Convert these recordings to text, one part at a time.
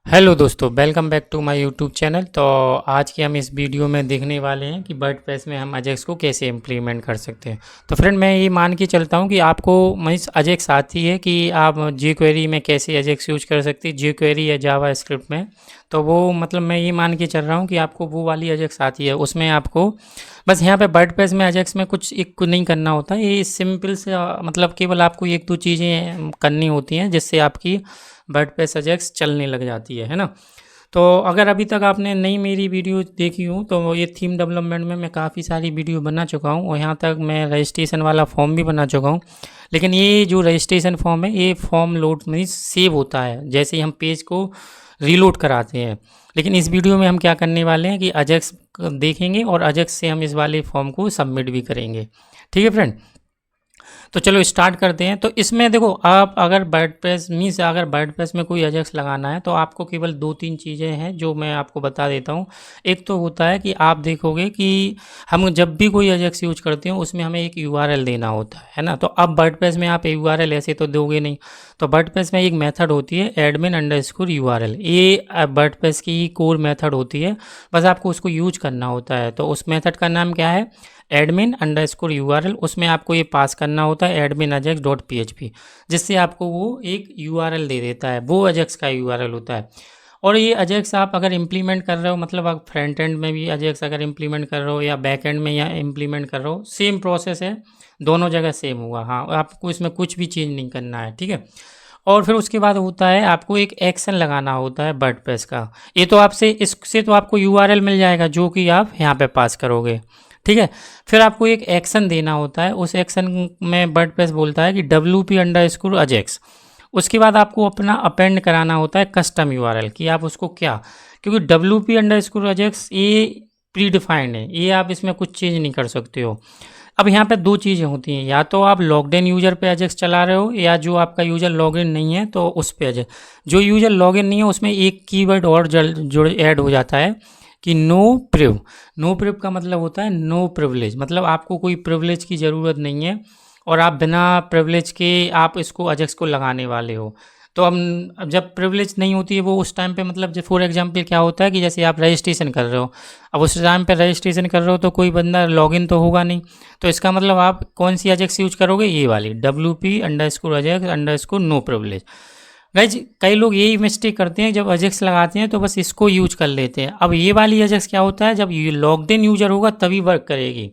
Hello दोस्तों, welcome back to my YouTube channel. तो आज की हम इस वीडियो में देखने वाले हैं कि वर्डप्रेस में हम अजेक्स को कैसे इम्प्लीमेंट कर सकते हैं। तो फ्रेंड, मैं ये मान के चलता हूँ कि आपको मीन्स अजेक्स आती है कि आप जी क्वेरी में कैसे अजेक्स यूज कर सकते हैं, जी क्वेरी या जावा स्क्रिप्ट में। तो वो मतलब मैं ये मान के चल रहा हूँ कि आपको वो वाली अजेक्स आती है। उसमें आपको बस यहाँ पे वर्डप्रेस में अजेक्स में कुछ एक को नहीं करना होता, ये सिंपल से मतलब केवल आपको एक दो चीज़ें करनी होती हैं जिससे आपकी वर्डप्रेस अजेक्स चलने लग जाती है ना। तो अगर अभी तक आपने नई मेरी वीडियो देखी हो तो ये थीम डेवलपमेंट में मैं काफ़ी सारी वीडियो बना चुका हूँ और यहाँ तक मैं रजिस्ट्रेशन वाला फॉर्म भी बना चुका हूँ। लेकिन ये जो रजिस्ट्रेशन फॉर्म है, ये फॉर्म लोड में सेव होता है जैसे ही हम पेज को रीलोड कराते हैं। लेकिन इस वीडियो में हम क्या करने वाले हैं कि अजेक्स देखेंगे और अजेक्स से हम इस वाले फॉर्म को सबमिट भी करेंगे। ठीक है फ्रेंड, तो चलो स्टार्ट करते हैं। तो इसमें देखो, आप अगर वर्डप्रेस मीन्स अगर वर्डप्रेस में कोई अजेक्स लगाना है तो आपको केवल दो तीन चीज़ें हैं जो मैं आपको बता देता हूँ। एक तो होता है कि आप देखोगे कि हम जब भी कोई अजेक्स यूज करते हैं उसमें हमें एक यूआरएल देना होता है ना। तो अब वर्डप्रेस में आप यूआरएल ऐसे तो दोगे नहीं। तो वर्डप्रेस में एक मेथड होती है एडमिन अंडरस्कोर यूआरएल, ये वर्डप्रेस की कोर मेथड होती है। बस आपको उसको यूज करना होता है। तो उस मेथड का नाम क्या है? Admin underscore URL. उसमें आपको ये पास करना होता है एडमिन अजेक्स डॉट पीएचपी, जिससे आपको वो एक यूआरएल दे देता है, वो अजेक्स का यूआरएल होता है। और ये अजेक्स आप अगर इम्प्लीमेंट कर रहे हो, मतलब आप फ्रंट एंड में भी अजेक्स अगर इम्प्लीमेंट कर रहे हो या बैक एंड में या इम्प्लीमेंट कर रहे हो, सेम प्रोसेस है, दोनों जगह सेम होगा। हाँ, आपको इसमें कुछ भी चेंज नहीं करना है, ठीक है। और फिर उसके बाद होता है आपको एक एक्शन लगाना होता है वर्डप्रेस का। ये तो आपसे इससे तो आपको यूआरएल मिल जाएगा जो कि आप यहाँ पे पास करोगे, ठीक है। फिर आपको एक एक्शन देना होता है, उस एक्शन में वर्डप्रेस बोलता है कि WP अंडरस्कोर अजेक्स। उसके बाद आपको अपना अपेंड कराना होता है कस्टम यूआरएल कि आप उसको क्या, क्योंकि WP अंडरस्कोर अजेक्स ये प्री डिफाइंड है, ये आप इसमें कुछ चेंज नहीं कर सकते हो। अब यहाँ पे दो चीज़ें होती हैं, या तो आप लॉग्ड इन यूज़र पे अजेक्स चला रहे हो या जो आपका यूज़र लॉगिन नहीं है तो उस पे अजेक्स। जो यूज़र लॉगिन नहीं है उसमें एक कीवर्ड और जुड़ ऐड हो जाता है कि नो प्रिव। नो प्रिव का मतलब होता है नो प्रिविलेज, मतलब आपको कोई प्रिविलेज की ज़रूरत नहीं है और आप बिना प्रिविलेज के आप इसको अजेक्स को लगाने वाले हो। तो अब जब प्रिविलेज नहीं होती है वो उस टाइम पे, मतलब जो फॉर एग्जांपल क्या होता है कि जैसे आप रजिस्ट्रेशन कर रहे हो, अब उस टाइम पे रजिस्ट्रेशन कर रहे हो तो कोई बंदा लॉगिन तो होगा नहीं। तो इसका मतलब आप कौन सी अजेक्स यूज करोगे? ये वाली WP underscore ajax underscore no privilege. Guys, कई लोग यही मिस्टेक करते हैं, जब अजेक्स लगाते हैं तो बस इसको यूज कर लेते हैं। अब ये वाली अजेक्स क्या होता है, जब ये लॉग्ड इन यूजर होगा तभी वर्क करेगी।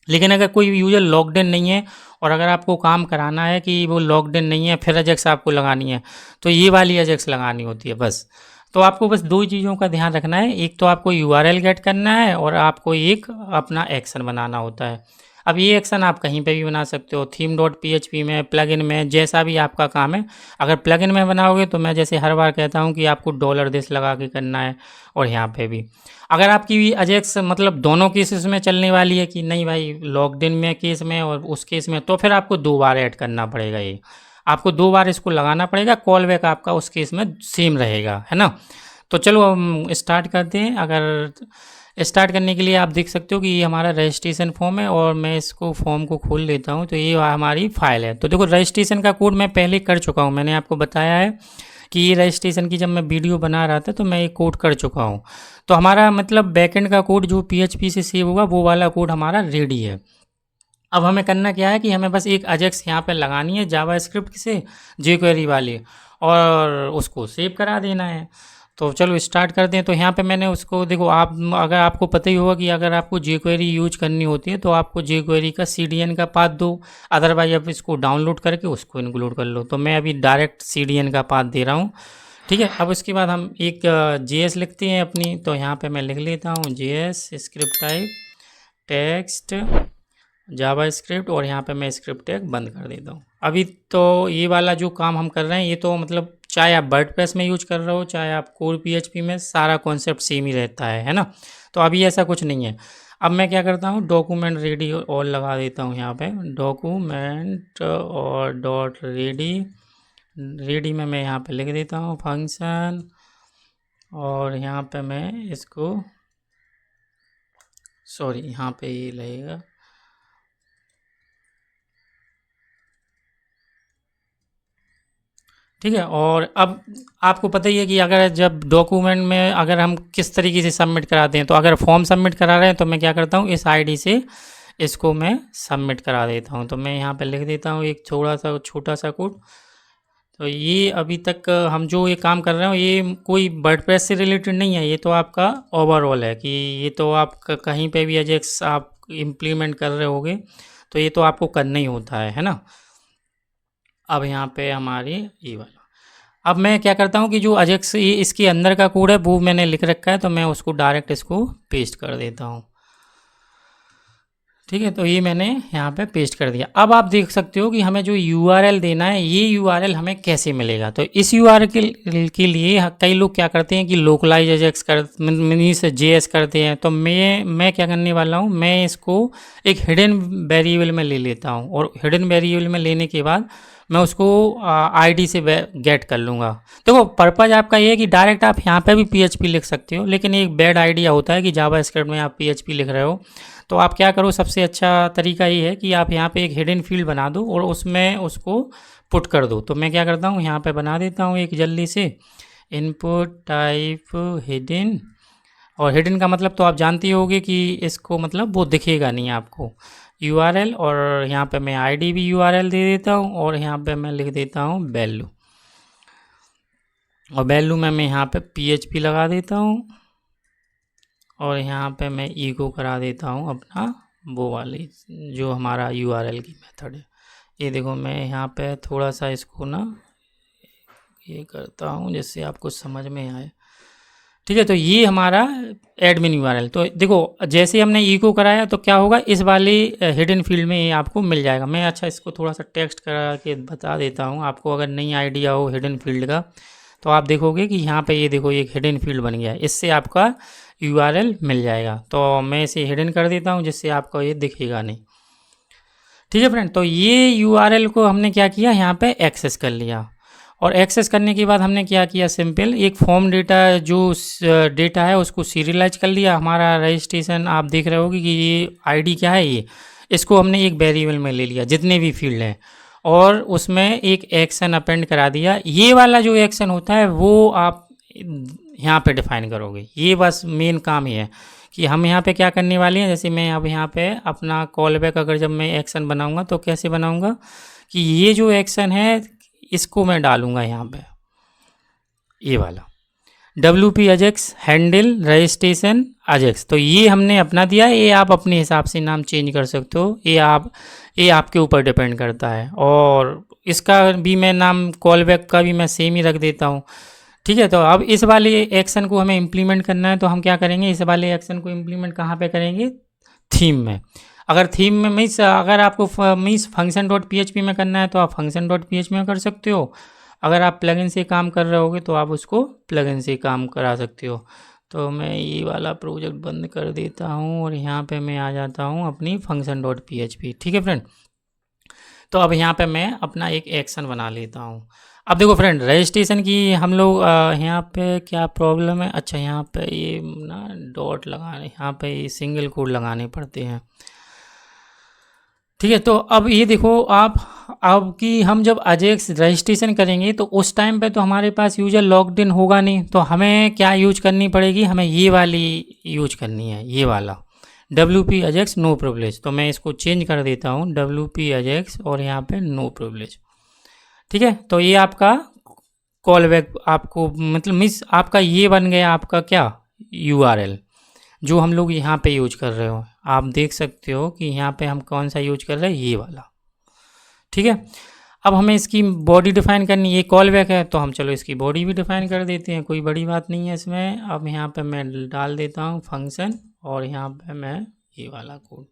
लेकिन अगर कोई यूज़र लॉग्ड इन नहीं है और अगर आपको काम कराना है कि वो लॉग्ड इन नहीं है फिर अजेक्स आपको लगानी है, तो ये वाली अजेक्स लगानी होती है बस। तो आपको बस दो चीज़ों का ध्यान रखना है, एक तो आपको यूआरएल गेट करना है और आपको एक अपना एक्शन बनाना होता है। अब ये एक्शन आप कहीं पे भी बना सकते हो, थीम डॉट पी में, प्लगइन में, जैसा भी आपका काम है। अगर प्लगइन में बनाओगे तो मैं जैसे हर बार कहता हूँ कि आपको $this लगा के करना है। और यहाँ पे भी अगर आपकी अजेक्स मतलब दोनों केसेस में चलने वाली है कि नहीं भाई, लॉक्ड इन में केस में और उस केस में, तो फिर आपको दो बार ऐड करना पड़ेगा। ये आपको दो बार इसको लगाना पड़ेगा, कॉल बैक आपका उस केस में सेम रहेगा, है ना। तो चलो हम स्टार्ट करते हैं। अगर स्टार्ट करने के लिए आप देख सकते हो कि ये हमारा रजिस्ट्रेशन फॉर्म है और मैं इसको फॉर्म को खोल लेता हूँ। तो ये हमारी फाइल है। तो देखो, रजिस्ट्रेशन का कोड मैं पहले कर चुका हूँ, मैंने आपको बताया है कि ये रजिस्ट्रेशन की जब मैं वीडियो बना रहा था तो मैं ये कोड कर चुका हूँ। तो हमारा मतलब बैकएंड का कोड जो PHP से सेव होगा वो वाला कोड हमारा रेडी है। अब हमें करना क्या है कि हमें बस एक अजेक्स यहाँ पे लगानी है जावास्क्रिप्ट से, jQuery वाली, और उसको सेव करा देना है। तो चलो स्टार्ट करते हैं। तो यहाँ पे मैंने उसको देखो, आप अगर आपको पता ही होगा कि अगर आपको jQuery यूज करनी होती है तो आपको jQuery का CDN का पाथ दो, अदरवाइज आप इसको डाउनलोड करके उसको इंक्लूड कर लो। तो मैं अभी डायरेक्ट CDN का पाथ दे रहा हूँ, ठीक है। अब उसके बाद हम एक JS लिखते हैं अपनी। तो यहाँ पे मैं लिख लेता हूँ JS script type text JavaScript, और यहाँ पे मैं स्क्रिप्ट टैग बंद कर देता हूँ। अभी तो ये वाला जो काम हम कर रहे हैं ये तो मतलब चाहे आप वर्डप्रेस में यूज कर रहे हो चाहे आप कोर PHP में, सारा कॉन्सेप्ट सेम ही रहता है ना। तो अभी ऐसा कुछ नहीं है। अब मैं क्या करता हूँ, डॉक्यूमेंट रेडी और लगा देता हूँ यहाँ पे, डॉक्यूमेंट और डॉट रेडी। रेडी में मैं यहाँ पे लिख देता हूँ फंक्शन, और यहाँ पे मैं इसको, सॉरी यहाँ पे ये लगेगा, ठीक है। और अब आपको पता ही है कि अगर जब डॉक्यूमेंट में अगर हम किस तरीके से सबमिट कराते हैं, तो अगर फॉर्म सबमिट करा रहे हैं तो मैं क्या करता हूँ, इस आईडी से इसको मैं सबमिट करा देता हूँ। तो मैं यहाँ पे लिख देता हूँ एक थोड़ा सा छोटा सा कोड। तो ये अभी तक हम जो ये काम कर रहे हो ये कोई वर्डप्रेस से रिलेटेड नहीं है, ये तो आपका ओवरऑल है कि ये तो आप कहीं पे भी अजेक्स आप इम्प्लीमेंट कर रहे होगे तो ये तो आपको करना ही होता है ना। अब यहाँ पे हमारी ये वाला, अब मैं क्या करता हूँ कि जो अजेक्स ये इसके अंदर का कोड है वो मैंने लिख रखा है, तो मैं उसको डायरेक्ट इसको पेस्ट कर देता हूँ। ठीक है, तो ये मैंने यहाँ पे पेस्ट कर दिया। अब आप देख सकते हो कि हमें जो यूआरएल देना है ये यूआरएल हमें कैसे मिलेगा। तो इस यूआरएल के लिए कई लोग क्या करते हैं कि लोकलाइज एजेक्स कर मीन्स जेएस करते हैं। तो मैं क्या करने वाला हूँ, मैं इसको एक हिडन वेरिएबल में ले लेता हूँ, और हिडन वेरिएबल में लेने के बाद मैं उसको आईडी से गेट कर लूँगा। देखो पर्पज़ आपका ये है कि डायरेक्ट आप यहाँ पे भी पीएचपी लिख सकते हो, लेकिन एक बैड आइडिया होता है कि जावा स्क्रिप्ट में आप पीएचपी लिख रहे हो। तो आप क्या करो, सबसे अच्छा तरीका ये है कि आप यहाँ पे एक हिडन फील्ड बना दो और उसमें उसको पुट कर दो। तो मैं क्या करता हूँ, यहाँ पे बना देता हूँ एक जल्दी से इनपुट टाइप हिडन। और हिडन का मतलब तो आप जानते होगे कि इसको मतलब वो दिखेगा नहीं आपको यूआरएल। और यहाँ पे मैं आईडी भी यूआरएल दे देता हूँ, और यहाँ पे मैं लिख देता हूँ वैल्यू, और वैल्यू में मैं यहाँ पे पीएचपी लगा देता हूँ, और यहाँ पे मैं ईको करा देता हूँ अपना वो वाली जो हमारा यूआरएल की मेथड है। ये देखो मैं यहाँ पे थोड़ा सा इसको ना ये करता हूँ जिससे आपको समझ में आए। ठीक है, तो ये हमारा एडमिन यूआरएल। तो देखो जैसे हमने ईको कराया तो क्या होगा, इस वाले हिडन फील्ड में ये आपको मिल जाएगा। मैं अच्छा इसको थोड़ा सा टेक्स्ट करा के बता देता हूँ आपको, अगर नहीं आइडिया हो हिडन फील्ड का तो आप देखोगे कि यहाँ पे ये देखो एक हिडन फील्ड बन गया है, इससे आपका यूआरएल मिल जाएगा। तो मैं इसे हिडन कर देता हूँ जिससे आपको ये दिखेगा नहीं। ठीक है फ्रेंड, तो ये यूआरएल को हमने क्या किया, यहाँ पे एक्सेस कर लिया। और एक्सेस करने के बाद हमने क्या किया, सिंपल एक फॉर्म डेटा जो डेटा है उसको सीरियलाइज कर लिया। हमारा रजिस्ट्रेशन आप देख रहे होगे कि ये आईडी क्या है, ये इसको हमने एक वेरिएबल में ले लिया जितने भी फील्ड हैं, और उसमें एक एक्शन अपेंड करा दिया। ये वाला जो एक्शन होता है वो आप यहाँ पे डिफाइन करोगे। ये बस मेन काम ही है कि हम यहाँ पे क्या करने वाले हैं। जैसे मैं अब यहाँ पे अपना कॉल बैक अगर जब मैं एक्शन बनाऊंगा तो कैसे बनाऊंगा कि ये जो एक्शन है इसको मैं डालूंगा यहाँ पे, ये वाला WP AJAX handle registration AJAX. तो ये हमने अपना दिया है, ये आप अपने हिसाब से नाम चेंज कर सकते हो, ये आपके ऊपर डिपेंड करता है। और इसका भी मैं नाम कॉल बैक का भी मैं सेम ही रख देता हूँ। ठीक है, तो अब इस वाले एक्शन को हमें इम्प्लीमेंट करना है, तो हम क्या करेंगे, इस वाले एक्शन को इम्प्लीमेंट कहाँ पे करेंगे, थीम में। अगर थीम में मीन्स अगर आपको मीन्स फंक्शन डॉट पीएचपी में करना है तो आप फंक्शन डॉट पीएचपी में कर सकते हो। अगर आप प्लगइन से काम कर रहे होगे तो आप उसको प्लगइन से काम करा सकते हो। तो मैं ये वाला प्रोजेक्ट बंद कर देता हूँ और यहाँ पे मैं आ जाता हूँ अपनी फंक्शन डॉट पीएचपी। ठीक है फ्रेंड, तो अब यहाँ पे मैं अपना एक एक्शन बना लेता हूँ। अब देखो फ्रेंड, रजिस्ट्रेशन की हम लोग यहाँ पे क्या प्रॉब्लम है, अच्छा यहाँ पे ये ना डॉट लगाने, यहाँ पे ये सिंगल कोड लगाने पड़ते हैं। ठीक है, तो अब ये देखो आप, अब कि हम जब अजेक्स रजिस्ट्रेशन करेंगे तो उस टाइम पे तो हमारे पास यूज़र लॉग्ड इन होगा नहीं, तो हमें क्या यूज करनी पड़ेगी, हमें ये वाली यूज करनी है, ये वाला WP अजेक्स नो प्रिविलेज। तो मैं इसको चेंज कर देता हूँ WP अजेक्स और यहाँ पे नो प्रिविलेज। ठीक है, तो ये आपका कॉल बैक आपको मतलब मिस आपका ये बन गया आपका क्या URL जो हम लोग यहाँ पे यूज कर रहे हो। आप देख सकते हो कि यहाँ पे हम कौन सा यूज कर रहे हैं, ये वाला। ठीक है, अब हमें इसकी बॉडी डिफाइन करनी है, ये कॉल बैक है तो हम चलो इसकी बॉडी भी डिफाइन कर देते हैं, कोई बड़ी बात नहीं है इसमें। अब यहाँ पे मैं डाल देता हूँ फंक्शन और यहाँ पे मैं ये वाला कोड।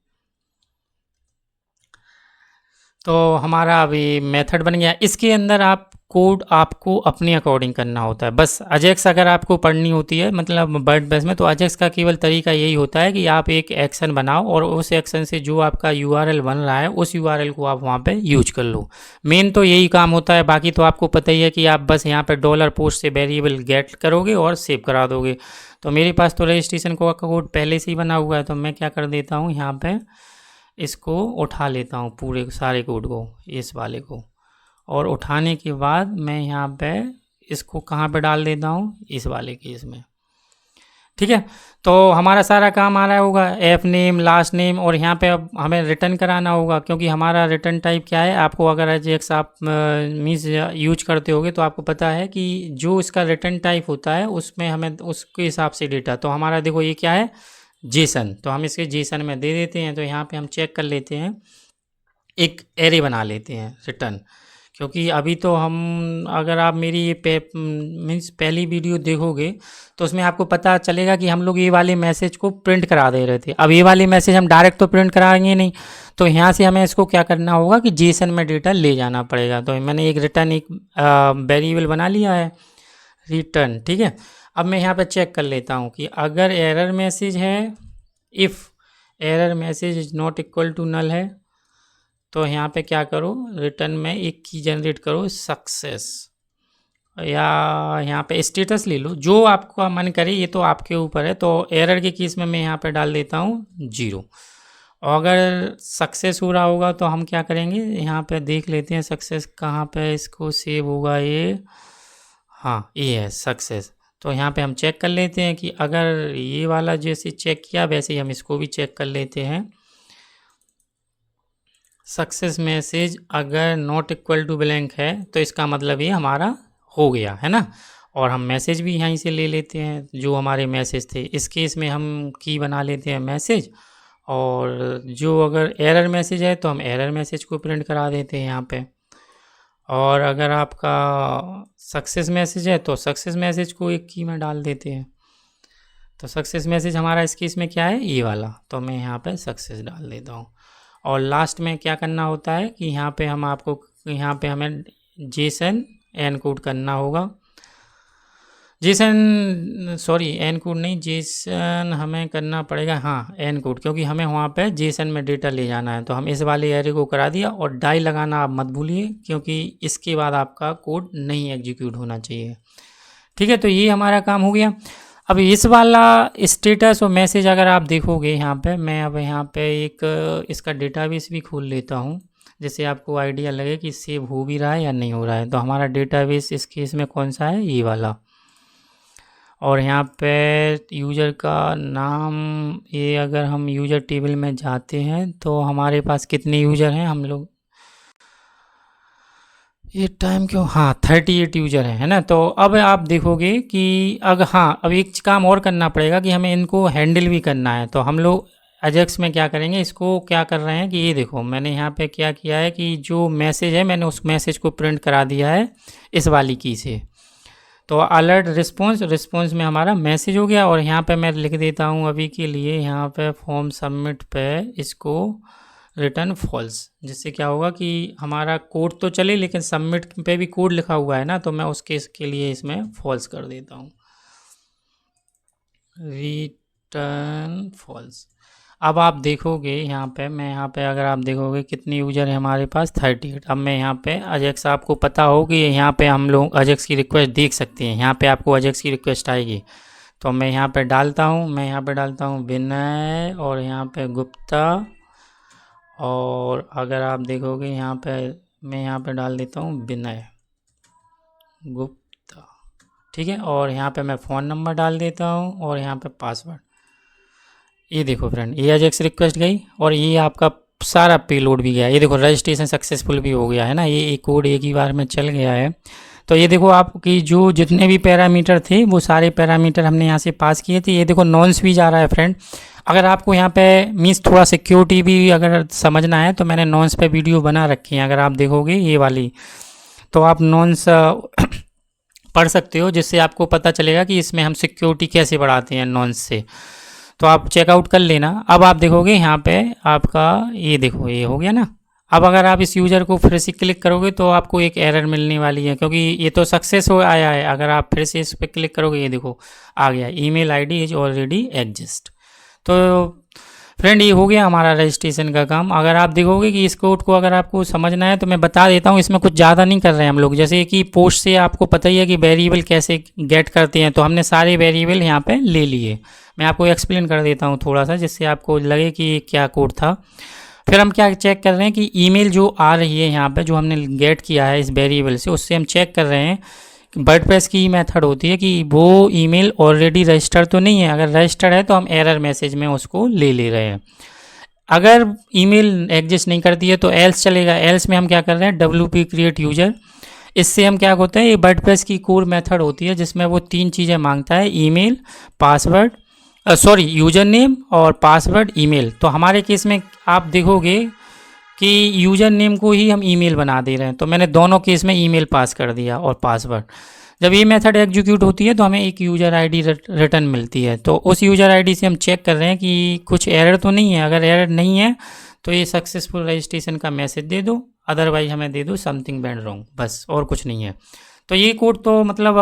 तो हमारा अभी मेथड बन गया। इसके अंदर आप कोड आपको अपने अकॉर्डिंग करना होता है। बस अजेक्स अगर आपको पढ़नी होती है मतलब वर्डप्रेस में, तो अजेक्स का केवल तरीका यही होता है कि आप एक एक्शन बनाओ और उस एक्शन से जो आपका URL बन रहा है उस URL को आप वहाँ पे यूज कर लो। मेन तो यही काम होता है। बाकी तो आपको पता ही है कि आप बस यहाँ पे $पोस्ट से वेरिएबल गेट करोगे और सेव करा दोगे। तो मेरे पास तो रजिस्ट्रेशन का कोड पहले से ही बना हुआ है, तो मैं क्या कर देता हूँ, यहाँ पर इसको उठा लेता हूँ पूरे सारे कोड को, इस वाले को, और उठाने के बाद मैं यहाँ पे इसको कहाँ पे डाल देता हूँ, इस वाले केस में। ठीक है, तो हमारा सारा काम आ रहा होगा, एफ नेम, लास्ट नेम, और यहाँ पे अब हमें रिटर्न कराना होगा, क्योंकि हमारा रिटर्न टाइप क्या है, आपको अगर एजेक्स आप मीन्स यूज करते होगे तो आपको पता है कि जो इसका रिटर्न टाइप होता है उसमें हमें उसके हिसाब से डेटा, तो हमारा देखो ये क्या है, जेसन, तो हम इसके जेसन में दे देते हैं। तो यहाँ पे हम चेक कर लेते हैं, एक एरे बना लेते हैं रिटर्न, क्योंकि अभी तो हम, अगर आप मेरी ये मीन्स पहली वीडियो देखोगे तो उसमें आपको पता चलेगा कि हम लोग ये वाले मैसेज को प्रिंट करा दे रहे थे। अब ये वाले मैसेज हम डायरेक्ट तो प्रिंट कराएंगे नहीं, तो यहाँ से हमें इसको क्या करना होगा कि जेसन में डेटा ले जाना पड़ेगा। तो मैंने एक रिटर्न एक वेरिएबल बना लिया है, रिटर्न। ठीक है, अब मैं यहाँ पर चेक कर लेता हूँ कि अगर एरर मैसेज है, if error message is not equal to null है, तो यहाँ पे क्या करो, रिटर्न में एक की जनरेट करो, सक्सेस, या यहाँ पे स्टेटस ले लो, जो आपका मन करे, ये तो आपके ऊपर है। तो एरर के केस में मैं यहाँ पे डाल देता हूँ 0, और अगर सक्सेस हो रहा होगा तो हम क्या करेंगे, यहाँ पे देख लेते हैं सक्सेस कहाँ पे इसको सेव होगा, ये हाँ ये है सक्सेस। तो यहाँ पे हम चेक कर लेते हैं कि अगर ये वाला जैसे चेक किया वैसे ही हम इसको भी चेक कर लेते हैं। सक्सेस मैसेज अगर नॉट इक्वल टू ब्लैंक है तो इसका मतलब ये हमारा हो गया है ना, और हम मैसेज भी यहीं से ले लेते हैं जो हमारे मैसेज थे। इस केस में हम की बना लेते हैं मैसेज, और जो अगर एरर मैसेज है तो हम एरर मैसेज को प्रिंट करा देते हैं यहाँ पे, और अगर आपका सक्सेस मैसेज है तो सक्सेस मैसेज को एक की में डाल देते हैं। तो सक्सेस मैसेज हमारा इस केस में क्या है, ये वाला, तो मैं यहाँ पे सक्सेस डाल देता हूँ। और लास्ट में क्या करना होता है कि यहाँ पे हम आपको, यहाँ पे हमें जेसन एनकोड करना होगा, जेसन सॉरी एनकोड नहीं, जेसन हमें करना पड़ेगा, हाँ एनकोड, क्योंकि हमें वहाँ पे जेसन में डेटा ले जाना है। तो हम इस वाले एरे को करा दिया, और डाई लगाना आप मत भूलिए, क्योंकि इसके बाद आपका कोड नहीं एग्जीक्यूट होना चाहिए। ठीक है, तो ये हमारा काम हो गया। अब इस वाला स्टेटस और मैसेज अगर आप देखोगे यहाँ पे, मैं अब यहाँ पे एक इसका डेटाबेस भी खोल लेता हूँ, जिससे आपको आइडिया लगे कि सेव हो भी रहा है या नहीं हो रहा है। तो हमारा डेटाबेस इस केस में कौन सा है, ये वाला, और यहाँ पे यूज़र का नाम, ये अगर हम यूज़र टेबल में जाते हैं तो हमारे पास कितने यूज़र हैं, हम लोग ये टाइम क्यों, हाँ 38 यूज़र है ना। तो अब आप देखोगे कि अगर, हाँ अब एक काम और करना पड़ेगा कि हमें इनको हैंडल भी करना है। तो हम लोग अजेक्स में क्या करेंगे, इसको क्या कर रहे हैं कि ये देखो मैंने यहाँ पे क्या किया है कि जो मैसेज है मैंने उस मैसेज को प्रिंट करा दिया है इस वाली की से। तो अलर्ट रिस्पॉन्स में हमारा मैसेज हो गया, और यहाँ पे मैं लिख देता हूँ अभी के लिए, यहाँ पे फॉर्म सबमिट पे इसको रिटर्न फॉल्स, जिससे क्या होगा कि हमारा कोड तो चले लेकिन सबमिट पे भी कोड लिखा हुआ है ना, तो मैं उस केस के लिए इसमें फॉल्स कर देता हूँ, रिटर्न फॉल्स। अब आप देखोगे यहाँ पे, मैं यहाँ पे अगर आप देखोगे कितने यूज़र है हमारे पास, 38। अब मैं यहाँ पे अजेक्स, आपको पता हो कि यहाँ पे हम लोग अजेक्स की रिक्वेस्ट देख सकते हैं, यहाँ पे आपको अजेक्स की रिक्वेस्ट आएगी। तो मैं यहाँ पे डालता हूँ, मैं यहाँ पे डालता हूँ विनय, और यहाँ पे गुप्ता, और अगर आप देखोगे यहाँ पे मैं यहाँ पे डाल देता हूँ विनय गुप्ता। ठीक है, और यहाँ पे मैं फ़ोन नंबर डाल देता हूँ, और यहाँ पे पासवर्ड। ये देखो फ्रेंड, ये अजेक्स रिक्वेस्ट गई, और ये आपका सारा पेलोड भी गया। ये देखो रजिस्ट्रेशन सक्सेसफुल भी हो गया है ना, ये कोड एक ही बार में चल गया है। तो ये देखो आपकी जो जितने भी पैरामीटर थे वो सारे पैरामीटर हमने यहाँ से पास किए थे। ये देखो नॉन्स भी जा रहा है फ्रेंड। अगर आपको यहाँ पे मीन्स थोड़ा सिक्योरिटी भी अगर समझना है तो मैंने नॉन्स पे वीडियो बना रखी है, अगर आप देखोगे ये वाली, तो आप नॉन्स पढ़ सकते हो, जिससे आपको पता चलेगा कि इसमें हम सिक्योरिटी कैसे बढ़ाते हैं नॉन्स से। तो आप चेकआउट कर लेना। अब आप देखोगे यहाँ पे आपका ये देखो ये हो गया ना। अब अगर आप इस यूज़र को फिर से क्लिक करोगे तो आपको एक एरर मिलने वाली है, क्योंकि ये तो सक्सेस हो आया है। अगर आप फिर से इस पर क्लिक करोगे ये देखो आ गया, email ID is already exist. तो फ्रेंड ये हो गया हमारा रजिस्ट्रेशन का काम। अगर आप देखोगे कि इस कोड को अगर आपको समझना है तो मैं बता देता हूँ, इसमें कुछ ज़्यादा नहीं कर रहे हैं हम लोग। जैसे कि पोस्ट से आपको पता ही है कि वेरिएबल कैसे गेट करते हैं, तो हमने सारे वेरिएबल यहाँ पे ले लिए। मैं आपको एक्सप्लेन कर देता हूँ थोड़ा सा, जिससे आपको लगे कि क्या कोड था। फिर हम क्या चेक कर रहे हैं कि ईमेल जो आ रही है यहाँ पे, जो हमने गेट किया है इस वेरिएबल से, उससे हम चेक कर रहे हैं कि वर्डप्रेस की मेथड होती है कि वो ईमेल ऑलरेडी रजिस्टर तो नहीं है। अगर रजिस्टर है तो हम एरर मैसेज में उसको ले रहे हैं। अगर ईमेल एग्जिस्ट नहीं करती है तो एल्स चलेगा। एल्स में हम क्या कर रहे हैं, WP क्रिएट यूजर। इससे हम क्या होता है, ये वर्डप्रेस की कोर मेथड होती है जिसमें वो 3 चीज़ें मांगता है, email, password, sorry user name और पासवर्ड, ईमेल। तो हमारे केस में आप देखोगे कि यूज़र नेम को ही हम ईमेल बना दे रहे हैं, तो मैंने दोनों केस में ईमेल पास कर दिया और पासवर्ड। जब ये मेथड एग्जीक्यूट होती है तो हमें एक यूज़र आईडी रिटर्न मिलती है। तो उस यूज़र आईडी से हम चेक कर रहे हैं कि कुछ एरर तो नहीं है। अगर एरर नहीं है तो ये सक्सेसफुल रजिस्ट्रेशन का मैसेज दे दो, अदरवाइज हमें दे दो समथिंग वेंट रॉन्ग, बस और कुछ नहीं है। तो ये कोड तो मतलब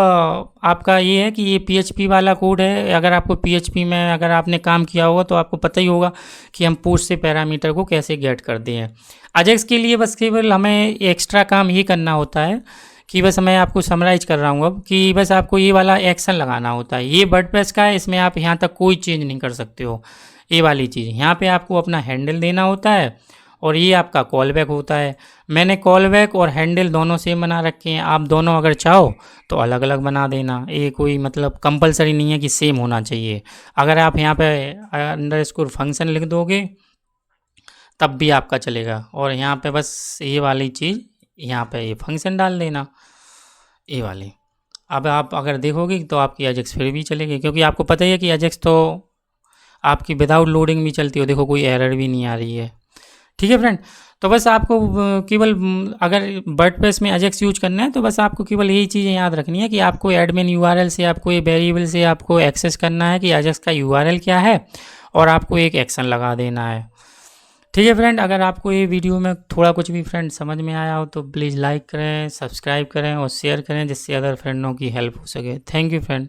आपका ये है कि ये PHP वाला कोड है। अगर आपको PHP में अगर आपने काम किया होगा तो आपको पता ही होगा कि हम पुश से पैरामीटर को कैसे गेट करते हैं। अजेक्स के लिए बस केवल हमें एक्स्ट्रा काम ये करना होता है कि बस मैं आपको समराइज कर रहा हूँ अब, कि बस आपको ये वाला एक्शन लगाना होता है। ये वर्डप्रेस का है, इसमें आप यहाँ तक कोई चेंज नहीं कर सकते हो। ये वाली चीज़ यहाँ पे आपको अपना हैंडल देना होता है और ये आपका कॉल बैक होता है। मैंने कॉल बैक और हैंडल दोनों सेम बना रखे हैं। आप दोनों अगर चाहो तो अलग अलग बना देना, ये कोई मतलब कंपलसरी नहीं है कि सेम होना चाहिए। अगर आप यहाँ पे अंडरस्कोर फंक्शन लिख दोगे तब भी आपका चलेगा, और यहाँ पे बस ये वाली चीज़ यहाँ पे ये फंक्शन डाल देना, ये वाली। अब आप अगर देखोगे तो आपकी अजेक्स फिर भी चलेगी, क्योंकि आपको पता ही है कि अजेक्स तो आपकी विदाउट लोडिंग भी चलती हो। देखो कोई एरर भी नहीं आ रही है। ठीक है फ्रेंड, तो बस आपको केवल अगर वर्डप्रेस में अजेक्स यूज करना है तो बस आपको केवल यही चीज़ें याद रखनी है कि आपको एडमिन यूआरएल से आपको ये वेरिएबल से आपको एक्सेस करना है कि अजेक्स का यूआरएल क्या है, और आपको एक एक्शन लगा देना है। ठीक है फ्रेंड, अगर आपको ये वीडियो में थोड़ा कुछ भी फ्रेंड समझ में आया हो तो प्लीज़ लाइक करें, सब्सक्राइब करें और शेयर करें, जिससे अदर फ्रेंडों की हेल्प हो सके। Thank you friend.